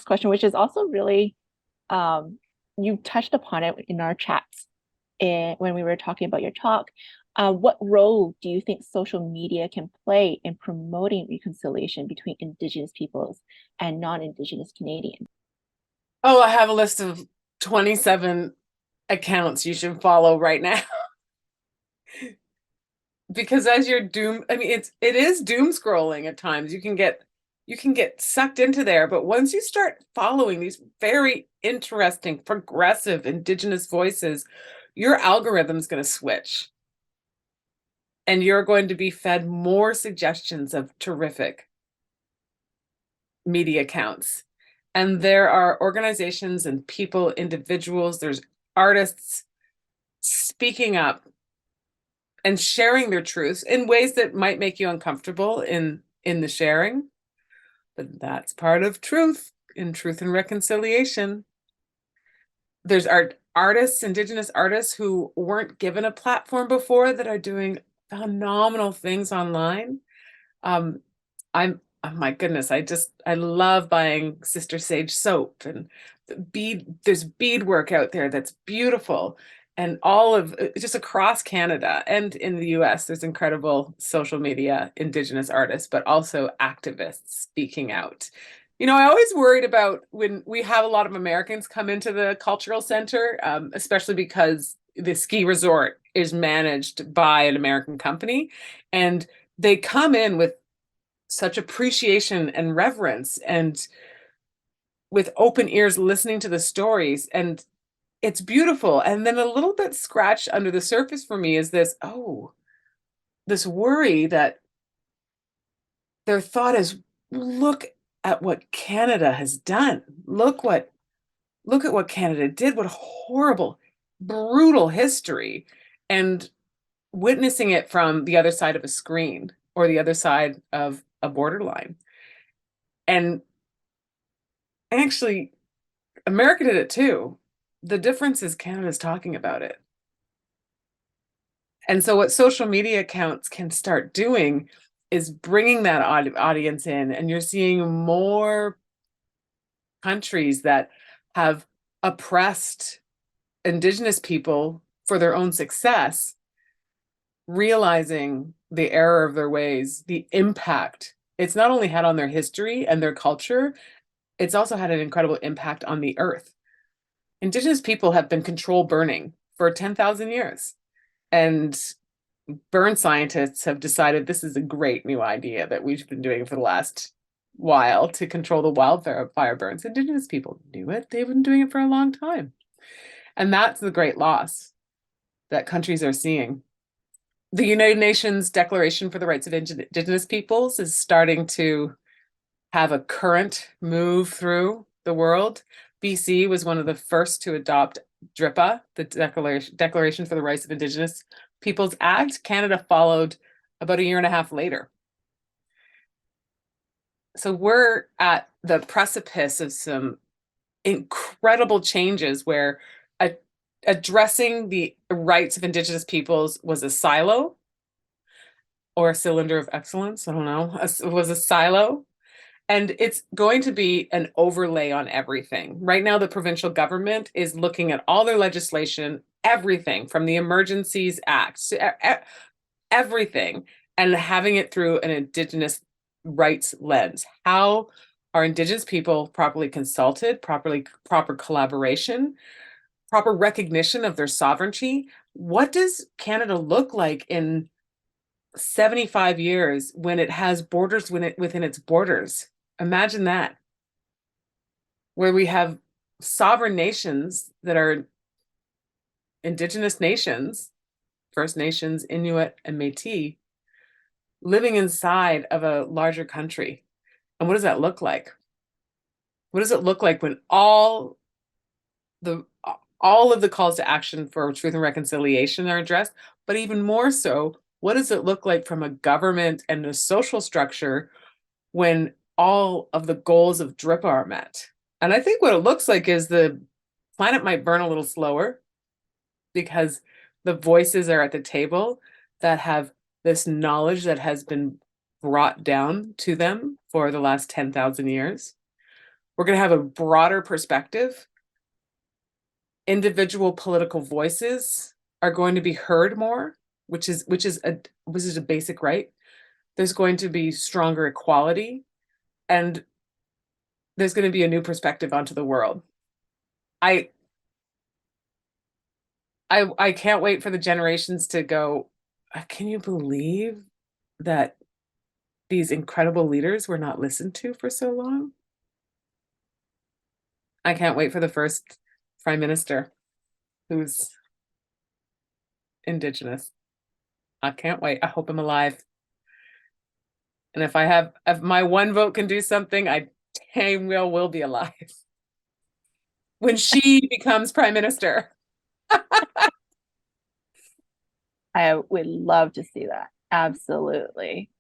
next question, which is also really, you touched upon it in our chats when we were talking about your talk. What role do you think social media can play in promoting reconciliation between Indigenous peoples and non-Indigenous Canadians? Oh, I have a list of 27 accounts you should follow right now. Because as you're I mean it is doom scrolling at times. You can get sucked into there, but once you start following these very interesting, progressive Indigenous voices, your algorithm's going to switch and you're going to be fed more suggestions of terrific media accounts. And there are organizations and people, individuals, there's artists speaking up and sharing their truths in ways that might make you uncomfortable in the sharing, but that's part of truth in Truth and Reconciliation. There's artists, Indigenous artists who weren't given a platform before that are doing phenomenal things online. um oh my goodness, I love buying Sister Sage soap, and there's beadwork out there that's beautiful, and all of just across Canada and in the US, there's incredible social media Indigenous artists, but also activists speaking out. I always worried about when we have a lot of Americans come into the cultural center, especially because the ski resort is managed by an American company, and they come in with such appreciation and reverence and with open ears listening to the stories, and it's beautiful. And then a little bit scratched under the surface for me is this worry that their thought is, look at what Canada has done. Look at what Canada did. What horrible, brutal history. And witnessing it from the other side of a screen or the other side of a borderline. And actually, America did it too. The difference is Canada's talking about it. And so, what social media accounts can start doing is bringing that audience in, and you're seeing more countries that have oppressed Indigenous people for their own success, realizing the error of their ways, the impact it's not only had on their history and their culture, it's also had an incredible impact on the earth. Indigenous people have been control burning for 10,000 years. And burn scientists have decided this is a great new idea that we've been doing for the last while to control the wildfire burns. Indigenous people knew it. They've been doing it for a long time. And that's the great loss that countries are seeing. The United Nations Declaration for the Rights of Indigenous Peoples is starting to have a current move through the world. BC was one of the first to adopt DRIPA, the Declaration for the Rights of Indigenous Peoples Act. Canada followed about a year and a half later. So we're at the precipice of some incredible changes where addressing the rights of Indigenous peoples was a silo or a cylinder of excellence. I don't know. It was a silo. And it's going to be an overlay on everything. Right now, the provincial government is looking at all their legislation, everything from the Emergencies Act to everything, and having it through an Indigenous rights lens. How are Indigenous people properly consulted, proper collaboration, proper recognition of their sovereignty? What does Canada look like in 75 years when it has borders within its borders? Imagine that, where we have sovereign nations that are Indigenous nations, First Nations, Inuit, and Métis, living inside of a larger country. And what does that look like? What does it look like when the all of the calls to action for truth and reconciliation are addressed, but even more so, what does it look like from a government and a social structure when all of the goals of DRIPA are met? And I think what it looks like is the planet might burn a little slower because the voices are at the table that have this knowledge that has been brought down to them for the last 10,000 years. We're going to have a broader perspective. Individual political voices are going to be heard more, which is a basic right. There's going to be stronger equality, and there's going to be a new perspective onto the world. I I can't wait for the generations to go, can you believe that these incredible leaders were not listened to for so long? I can't wait for the first prime minister who's Indigenous. I can't wait. I hope I'm alive. And if my one vote can do something, I dang well will be alive when she becomes prime minister. I would love to see that. Absolutely.